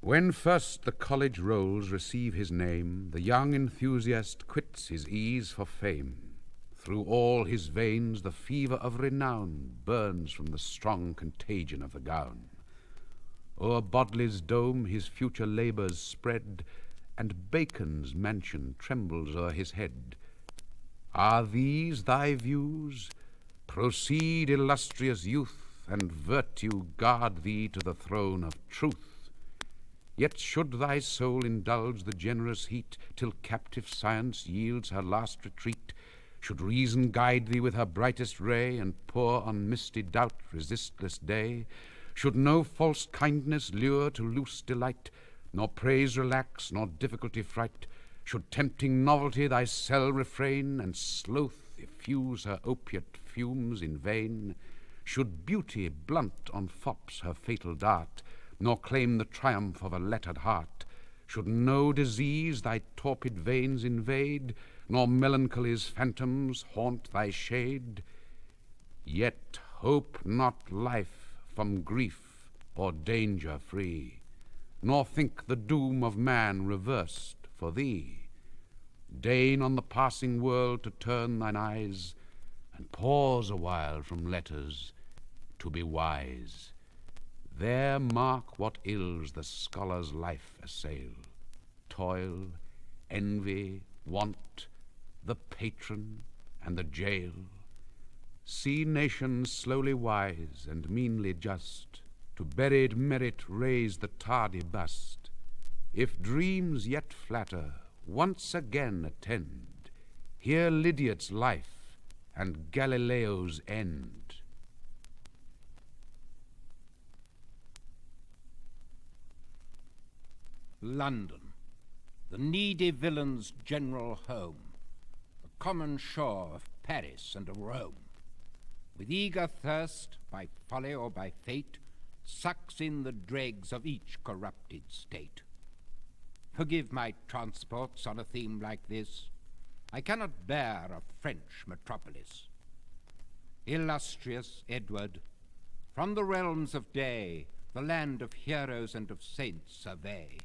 When first the college rolls receive his name, the young enthusiast quits his ease for fame. Through all his veins the fever of renown burns from the strong contagion of the gown. O'er Bodley's dome his future labours spread, and Bacon's mansion trembles o'er his head. Are these thy views? Proceed, illustrious youth, and virtue guard thee to the throne of truth. Yet should thy soul indulge the generous heat, till captive science yields her last retreat, should reason guide thee with her brightest ray, and pour on misty doubt resistless day, should no false kindness lure to loose delight, nor praise relax, nor difficulty fright, should tempting novelty thy cell refrain, and sloth effuse her opiate fumes in vain, should beauty blunt on fops her fatal dart, nor claim the triumph of a lettered heart, should no disease thy torpid veins invade, nor melancholy's phantoms haunt thy shade, yet hope not life from grief or danger free, nor think the doom of man reversed for thee. Deign on the passing world to turn thine eyes, and pause a while from letters to be wise. There mark what ills the scholar's life assail: toil, envy, want, the patron and the jail. See nations slowly wise and meanly just, to buried merit raise the tardy bust. If dreams yet flatter, once again attend, hear Lydiat's life and Galileo's end. London, the needy villain's general home, the common shore of Paris and of Rome, with eager thirst, by folly or by fate, sucks in the dregs of each corrupted state. Forgive my transports on a theme like this. I cannot bear a French metropolis. Illustrious Edward, from the realms of day, the land of heroes and of saints survey,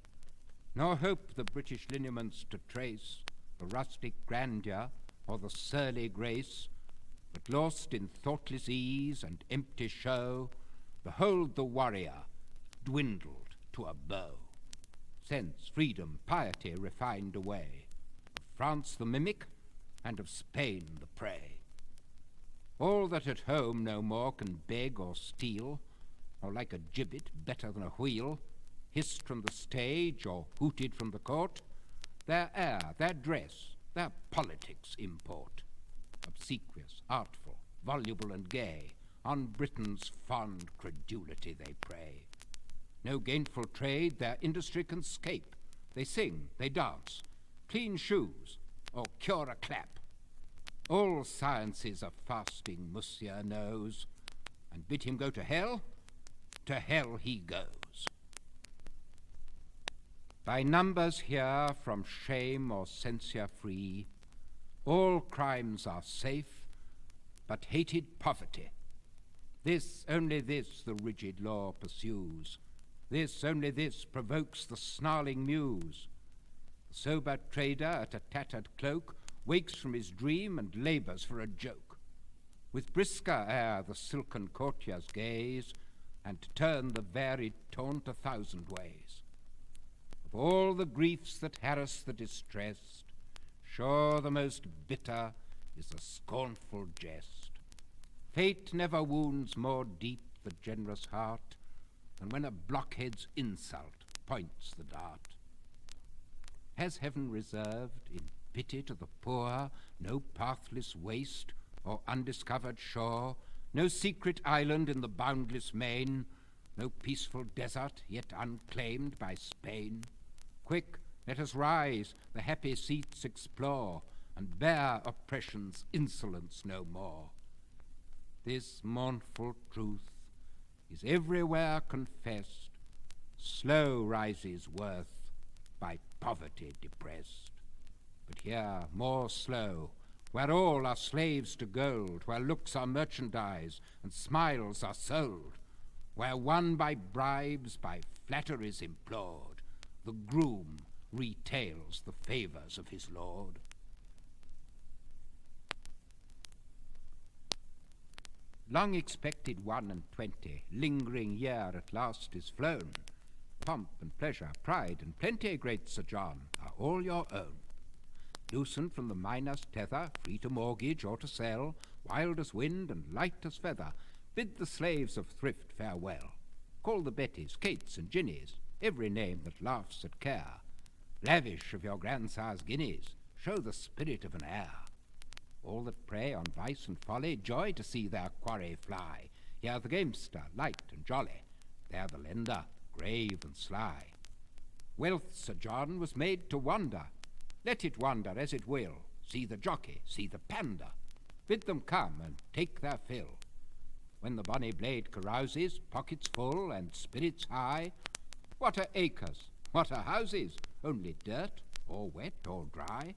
nor hope the British lineaments to trace, the rustic grandeur or the surly grace, but lost in thoughtless ease and empty show, behold the warrior dwindled to a bow. Sense, freedom, piety refined away, of France the mimic, and of Spain the prey. All that at home no more can beg or steal, or like a gibbet better than a wheel, hissed from the stage or hooted from the court, their air, their dress, their politics import. Obsequious, artful, voluble and gay, on Britain's fond credulity they prey. No gainful trade their industry can scape. They sing, they dance, clean shoes, or cure a clap. All sciences of fasting Monsieur knows, and bid him go to hell he goes. By numbers here from shame or censure free, all crimes are safe, but hated poverty. This, only this, the rigid law pursues. This, only this, provokes the snarling muse. The sober trader at a tattered cloak wakes from his dream and labours for a joke. With brisker air the silken courtiers gaze, and turn the varied taunt 1,000 ways. Of all the griefs that harass the distressed, sure the most bitter is the scornful jest. Fate never wounds more deep the generous heart than when a blockhead's insult points the dart. Has heaven reserved, in pity to the poor, no pathless waste or undiscovered shore, no secret island in the boundless main, no peaceful desert yet unclaimed by Spain? Quick, let us rise, the happy seats explore, and bear oppression's insolence no more. This mournful truth is everywhere confessed: slow rises worth by poverty depressed. But here more slow, where all are slaves to gold, where looks are merchandise and smiles are sold, where won by bribes, by flatteries implored, the groom retails the favours of his lord. Long expected 21, lingering year at last is flown. Pomp and pleasure, pride and plenty, great Sir John, are all your own. Loosened from the miner's tether, free to mortgage or to sell, wild as wind and light as feather, bid the slaves of thrift farewell. Call the Bettys, Kates and Ginnies, every name that laughs at care. Lavish of your grandsire's guineas, show the spirit of an heir. All that prey on vice and folly, joy to see their quarry fly. Here the gamester, light and jolly, there the lender, grave and sly. Wealth, Sir John, was made to wander. Let it wander as it will. See the jockey, see the pander. Bid them come and take their fill. When the bonny blade carouses, pockets full and spirits high, what are acres, what are houses? Only dirt, or wet or dry.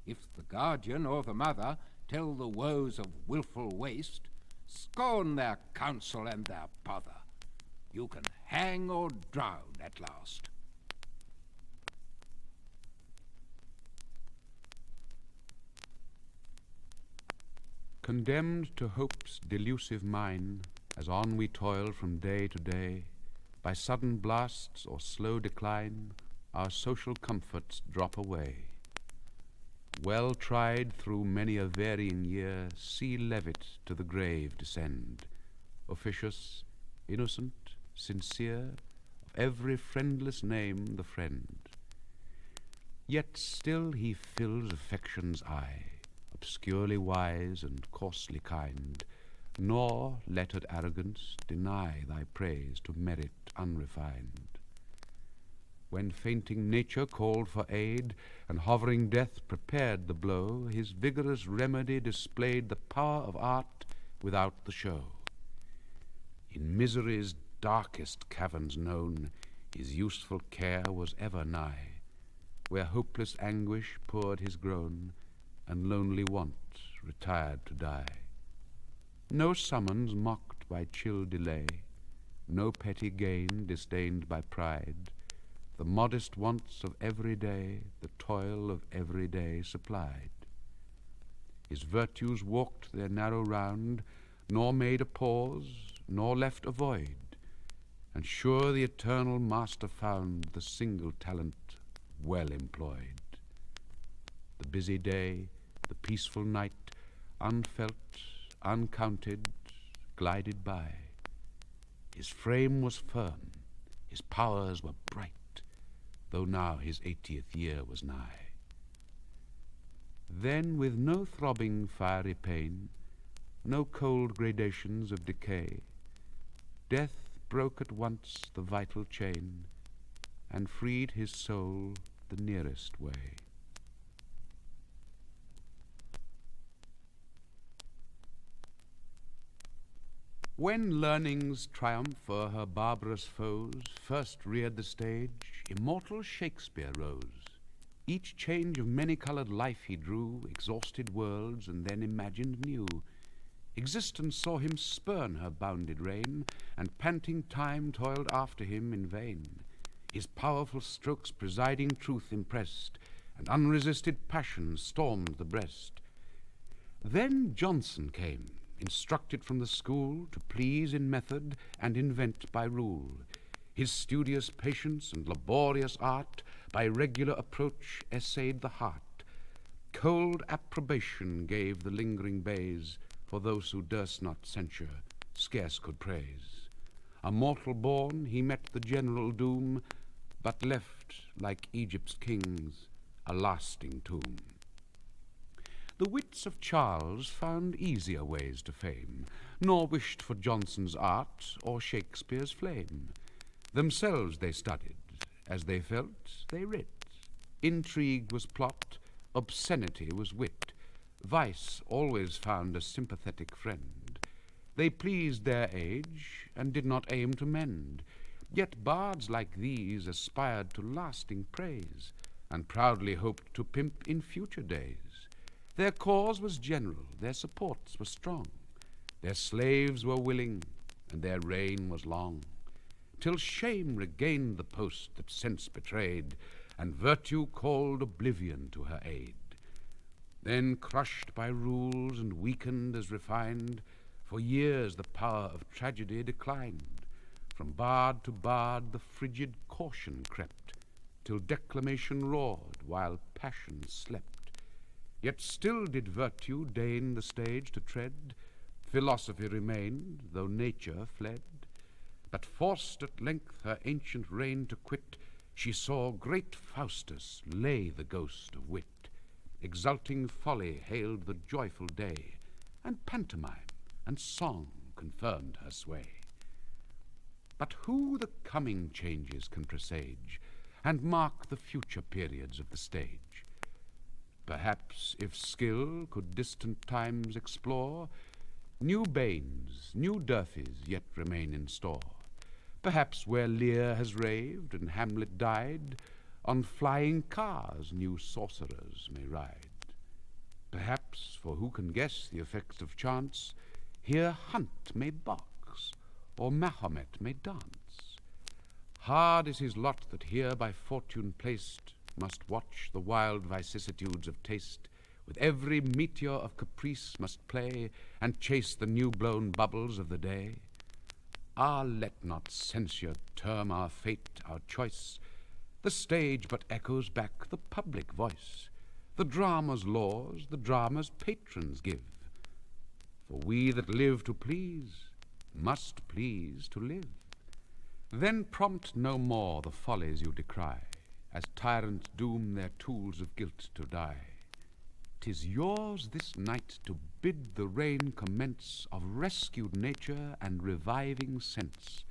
If the guardian or the mother tell the woes of wilful waste, scorn their counsel and their pother. You can hang or drown at last. Condemned to hope's delusive mine, as on we toil from day to day, by sudden blasts or slow decline, our social comforts drop away. Well tried through many a varying year, see Levitt to the grave descend, officious, innocent, sincere, of every friendless name the friend. Yet still he fills affection's eye, obscurely wise and coarsely kind, nor, lettered arrogance, deny thy praise to merit unrefined. When fainting nature called for aid, and hovering death prepared the blow, his vigorous remedy displayed the power of art without the show. In misery's darkest caverns known, his useful care was ever nigh, where hopeless anguish poured his groan, and lonely want retired to die. No summons mocked by chill delay, no petty gain disdained by pride, the modest wants of every day, the toil of every day supplied. His virtues walked their narrow round, nor made a pause, nor left a void, and sure the eternal Master found the single talent well employed. The busy day, the peaceful night, unfelt, uncounted, glided by. His frame was firm, his powers were bright, though now his 80th year was nigh. Then, with no throbbing fiery pain, no cold gradations of decay, death broke at once the vital chain, and freed his soul the nearest way. When learning's triumph o'er her barbarous foes first reared the stage, immortal Shakespeare rose. Each change of many-coloured life he drew, exhausted worlds, and then imagined new. Existence saw him spurn her bounded reign, and panting time toiled after him in vain. His powerful strokes presiding truth impressed, and unresisted passion stormed the breast. Then Johnson came, instructed from the school to please in method and invent by rule. His studious patience and laborious art by regular approach essayed the heart. Cold approbation gave the lingering bays, for those who durst not censure scarce could praise. A mortal born, he met the general doom, but left, like Egypt's kings, a lasting tomb. The wits of Charles found easier ways to fame, nor wished for Johnson's art or Shakespeare's flame. Themselves they studied, as they felt, they writ. Intrigue was plot, obscenity was wit. Vice always found a sympathetic friend. They pleased their age, and did not aim to mend. Yet bards like these aspired to lasting praise, and proudly hoped to pimp in future days. Their cause was general, their supports were strong. Their slaves were willing, and their reign was long, till shame regained the post that sense betrayed, and virtue called oblivion to her aid. Then, crushed by rules and weakened as refined, for years the power of tragedy declined. From bard to bard the frigid caution crept, till declamation roared while passion slept. Yet still did virtue deign the stage to tread, philosophy remained, though nature fled. But forced at length her ancient reign to quit, she saw great Faustus lay the ghost of wit. Exulting folly hailed the joyful day, and pantomime and song confirmed her sway. But who the coming changes can presage, and mark the future periods of the stage? Perhaps, if skill could distant times explore, new banes, new Durfeys yet remain in store. Perhaps where Lear has raved and Hamlet died, on flying cars new sorcerers may ride. Perhaps, for who can guess the effects of chance, here Hunt may box, or Mahomet may dance. Hard is his lot that here by fortune placed must watch the wild vicissitudes of taste, with every meteor of caprice must play, and chase the new-blown bubbles of the day. Ah, let not censure term our fate, our choice. The stage but echoes back the public voice. The drama's laws the drama's patrons give. For we that live to please must please to live. Then prompt no more the follies you decry, as tyrants doom their tools of guilt to die. 'Tis yours this night to bid the reign commence of rescued nature and reviving sense,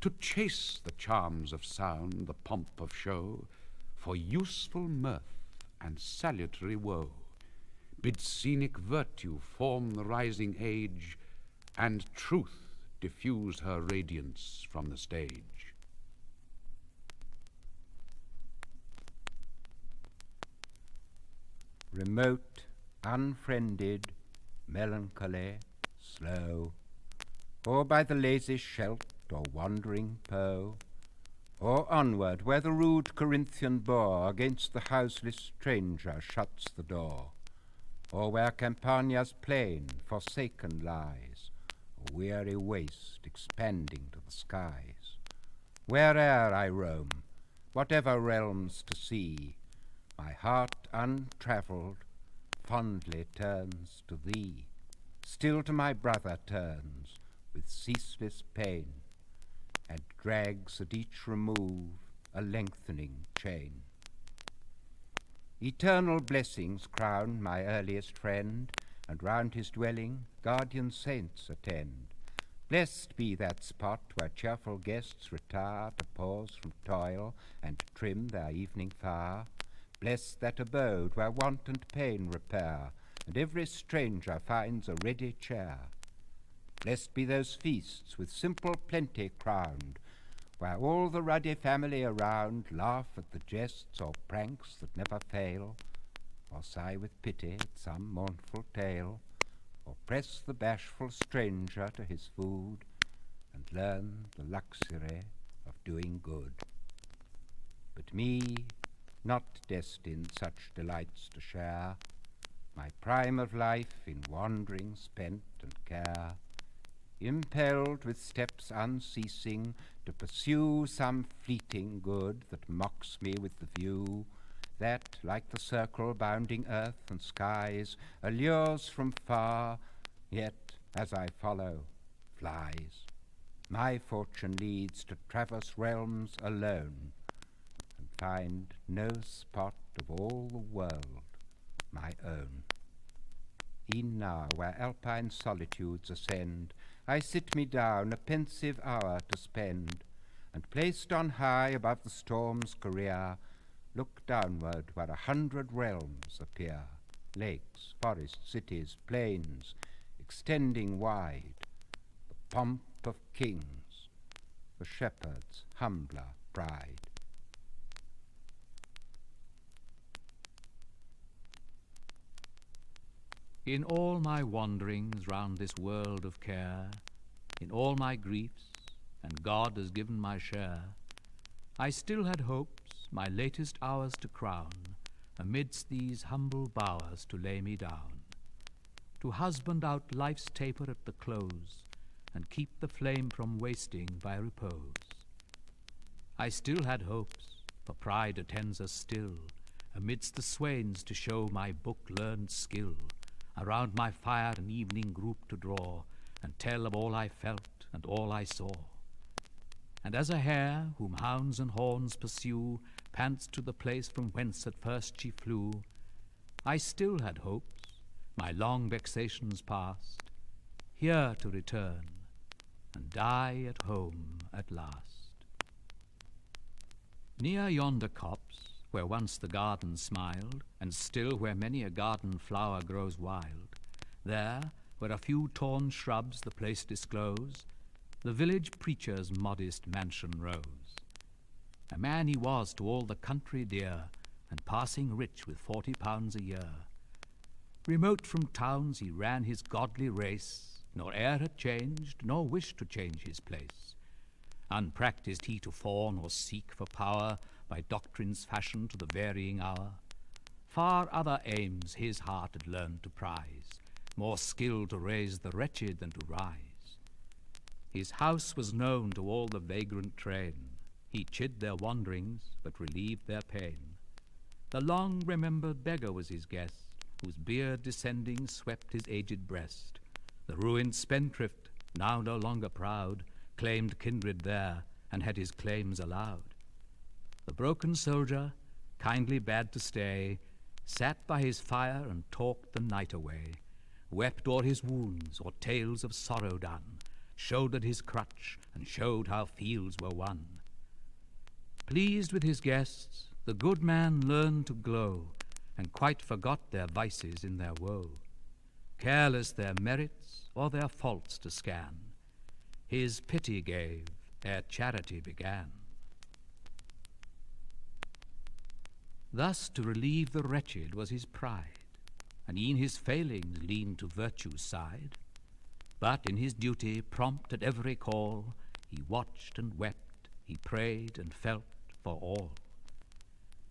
to chase the charms of sound, the pomp of show, for useful mirth and salutary woe. Bid scenic virtue form the rising age, and truth diffuse her radiance from the stage. Remote, unfriended, melancholy, slow, or by the lazy Scheldt or wandering Po, or onward where the rude Corinthian boor against the houseless stranger shuts the door, or where Campania's plain forsaken lies, a weary waste expanding to the skies. Where'er I roam, whatever realms to see, my heart untravelled fondly turns to thee, still to my brother turns with ceaseless pain, and drags at each remove a lengthening chain. Eternal blessings crown my earliest friend, and round his dwelling guardian saints attend. Blessed be that spot where cheerful guests retire to pause from toil and trim their evening fire. Blessed that abode where want and pain repair, and every stranger finds a ready chair. Blessed be those feasts with simple plenty crowned, where all the ruddy family around laugh at the jests or pranks that never fail, or sigh with pity at some mournful tale, or press the bashful stranger to his food, and learn the luxury of doing good. But me, not destined such delights to share, my prime of life in wandering spent and care, impelled with steps unceasing to pursue some fleeting good that mocks me with the view that, like the circle bounding earth and skies, allures from far, yet, as I follow, flies. My fortune leads to traverse realms alone, and find no spot of all the world my own. E'en now, where alpine solitudes ascend, I sit me down a pensive hour to spend, and placed on high above the storm's career, look downward where 100 realms appear, lakes, forests, cities, plains, extending wide, the pomp of kings, the shepherd's humbler pride. In all my wanderings round this world of care, In all my griefs, and God has given my share, I still had hopes my latest hours to crown, amidst these humble bowers to lay me down, to husband out life's taper at the close, and keep the flame from wasting by repose. I still had hopes, for pride attends us still, amidst the swains to show my book-learned skill, around my fire an evening group to draw, and tell of all I felt and all I saw. And as a hare, whom hounds and horns pursue, pants to the place from whence at first she flew, I still had hopes, my long vexations past, here to return, and die at home at last. Near yonder copse, where once the garden smiled, and still where many a garden flower grows wild, there, where a few torn shrubs the place disclose, the village preacher's modest mansion rose. A man he was to all the country dear, and passing rich with 40 pounds a year. Remote from towns he ran his godly race, nor e'er had changed, nor wished to change his place. Unpractised he to fawn or seek for power, by doctrines fashioned to the varying hour. Far other aims his heart had learned to prize, more skill to raise the wretched than to rise. His house was known to all the vagrant train. He chid their wanderings, but relieved their pain. The long-remembered beggar was his guest, whose beard descending swept his aged breast. The ruined spendthrift, now no longer proud, claimed kindred there, and had his claims allowed. The broken soldier, kindly bade to stay, sat by his fire and talked the night away, wept o'er his wounds or tales of sorrow done, shouldered his crutch, and showed how fields were won. Pleased with his guests, the good man learned to glow, and quite forgot their vices in their woe, careless their merits or their faults to scan. His pity gave ere charity began. Thus to relieve the wretched was his pride, and e'en his failings leaned to virtue's side. But in his duty, prompt at every call, he watched and wept, he prayed and felt for all.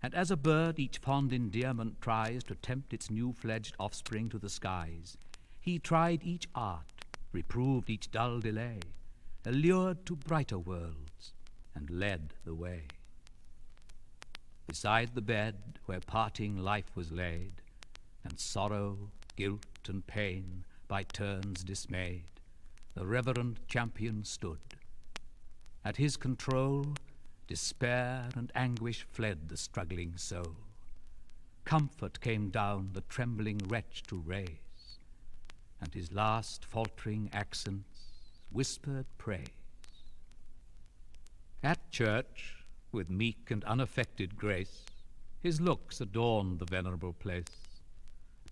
And as a bird each fond endearment tries to tempt its new-fledged offspring to the skies, he tried each art, reproved each dull delay, allured to brighter worlds, and led the way. Beside the bed where parting life was laid, and sorrow, guilt, and pain by turns dismayed, the reverend champion stood. At his control, despair and anguish fled the struggling soul. Comfort came down the trembling wretch to raise, and his last faltering accents whispered praise. At church, with meek and unaffected grace, his looks adorned the venerable place.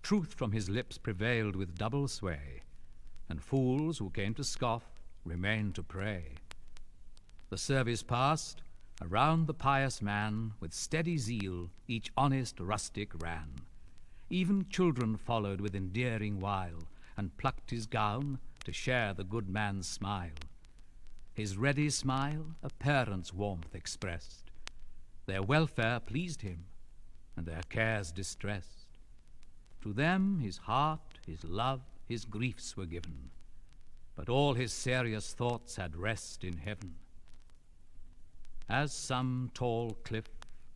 Truth from his lips prevailed with double sway, and fools who came to scoff remained to pray. The service past, around the pious man, with steady zeal each honest rustic ran. Even children followed with endearing wile, and plucked his gown to share the good man's smile. His ready smile a parent's warmth expressed. Their welfare pleased him, and their cares distressed. To them his heart, his love, his griefs were given, but all his serious thoughts had rest in heaven. As some tall cliff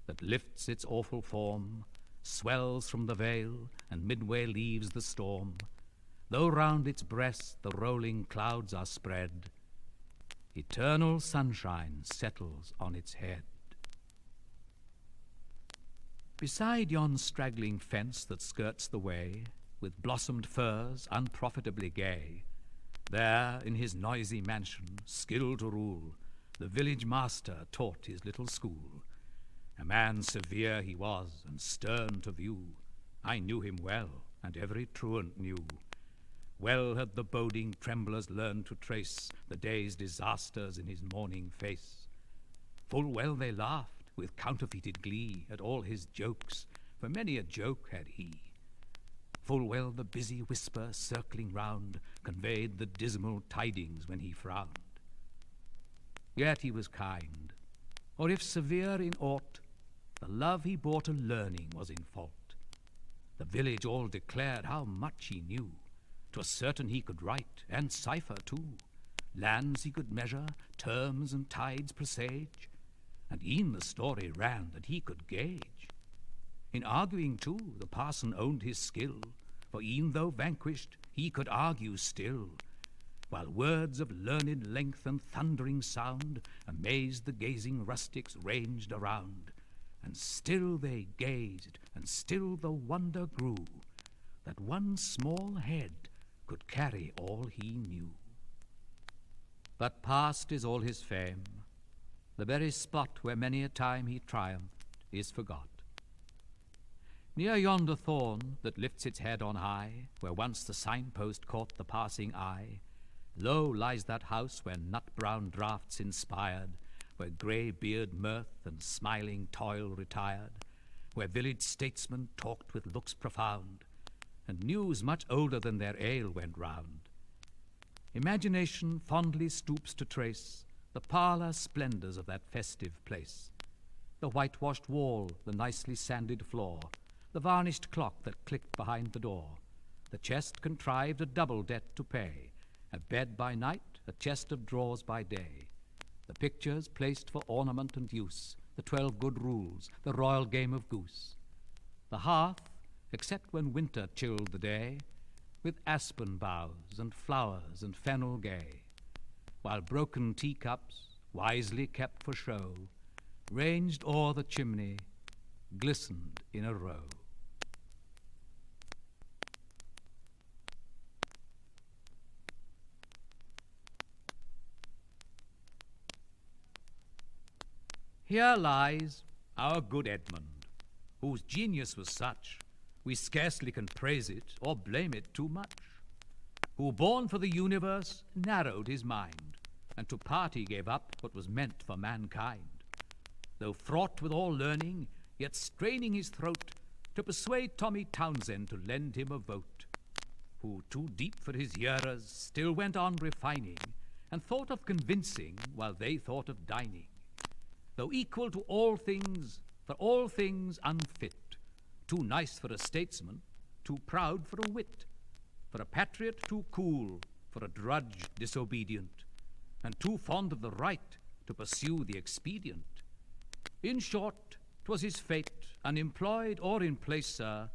that lifts its awful form, swells from the vale, and midway leaves the storm, though round its breast the rolling clouds are spread, eternal sunshine settles on its head. Beside yon straggling fence that skirts the way, with blossomed firs unprofitably gay, there in his noisy mansion, skilled to rule, the village master taught his little school. A man severe he was, and stern to view. I knew him well, and every truant knew. Well had the boding tremblers learned to trace the day's disasters in his morning face. Full well they laughed, with counterfeited glee, at all his jokes, for many a joke had he. Full well the busy whisper circling round conveyed the dismal tidings when he frowned. Yet he was kind, or if severe in aught, the love he bore to learning was in fault. The village all declared how much he knew. 'Twas certain he could write, and cipher too. Lands he could measure, terms and tides presage, and e'en the story ran that he could gauge. In arguing too, the parson owned his skill, for e'en though vanquished, he could argue still, while words of learned length and thundering sound amazed the gazing rustics ranged around. And still they gazed, and still the wonder grew, that one small head could carry all he knew. But past is all his fame. The very spot where many a time he triumphed is forgot. Near yonder thorn that lifts its head on high, where once the signpost caught the passing eye, lo lies that house where nut-brown draughts inspired, where grey-beard mirth and smiling toil retired, where village statesmen talked with looks profound, and news much older than their ale went round. Imagination fondly stoops to trace the parlour splendours of that festive place, the whitewashed wall, the nicely sanded floor, the varnished clock that clicked behind the door, the chest contrived a double debt to pay, a bed by night, a chest of drawers by day, the pictures placed for ornament and use, the 12 good rules, the royal game of goose, the hearth, except when winter chilled the day, with aspen boughs and flowers and fennel gay, while broken teacups, wisely kept for show, ranged o'er the chimney, glistened in a row. Here lies our good Edmund, whose genius was such, we scarcely can praise it or blame it too much, who, born for the universe, narrowed his mind, and to party gave up what was meant for mankind. Though fraught with all learning, yet straining his throat to persuade Tommy Townsend to lend him a vote, who, too deep for his hearers, still went on refining, and thought of convincing while they thought of dining. Though equal to all things, for all things unfit, too nice for a statesman, too proud for a wit, for a patriot too cool, for a drudge disobedient, and too fond of the right to pursue the expedient. In short, 'twas his fate, unemployed or in place, sir,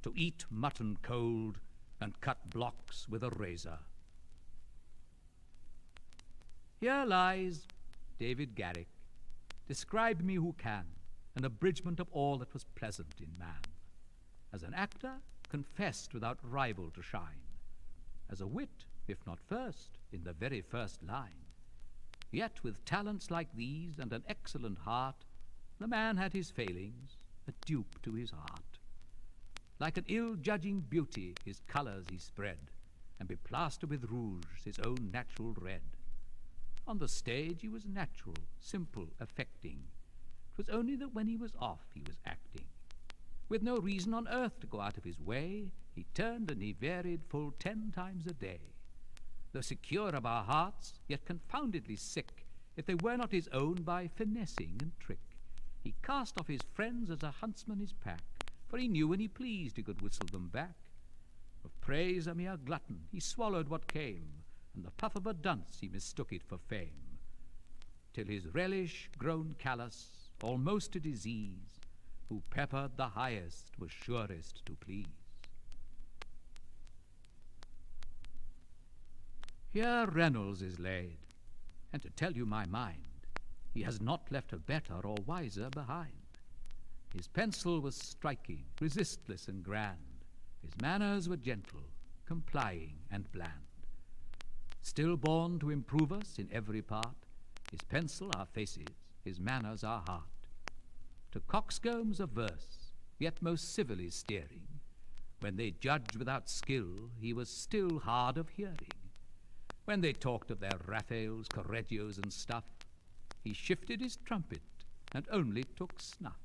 to eat mutton cold and cut blocks with a razor. Here lies David Garrick. Describe me who can, an abridgment of all that was pleasant in man. As an actor, confessed without rival to shine. As a wit, if not first, in the very first line. Yet with talents like these and an excellent heart, the man had his failings, a dupe to his heart. Like an ill-judging beauty, his colours he spread, and beplastered with rouge his own natural red. On the stage he was natural, simple, affecting. 'Twas only that when he was off he was acting. With no reason on earth to go out of his way, he turned and he varied full 10 times a day. Though secure of our hearts, yet confoundedly sick, if they were not his own by finessing and trick. He cast off his friends as a huntsman his pack, for he knew when he pleased he could whistle them back. Of praise a mere glutton, he swallowed what came, and the puff of a dunce he mistook it for fame, till his relish grown callous, almost a disease, who peppered the highest was surest to please. Here Reynolds is laid, and to tell you my mind, he has not left a better or wiser behind. His pencil was striking, resistless and grand, his manners were gentle, complying and bland. Still born to improve us in every part, his pencil our faces, his manners our heart. To coxcombs of verse, yet most civilly steering, when they judged without skill, he was still hard of hearing. When they talked of their Raphaels, Correggios, and stuff, he shifted his trumpet and only took snuff.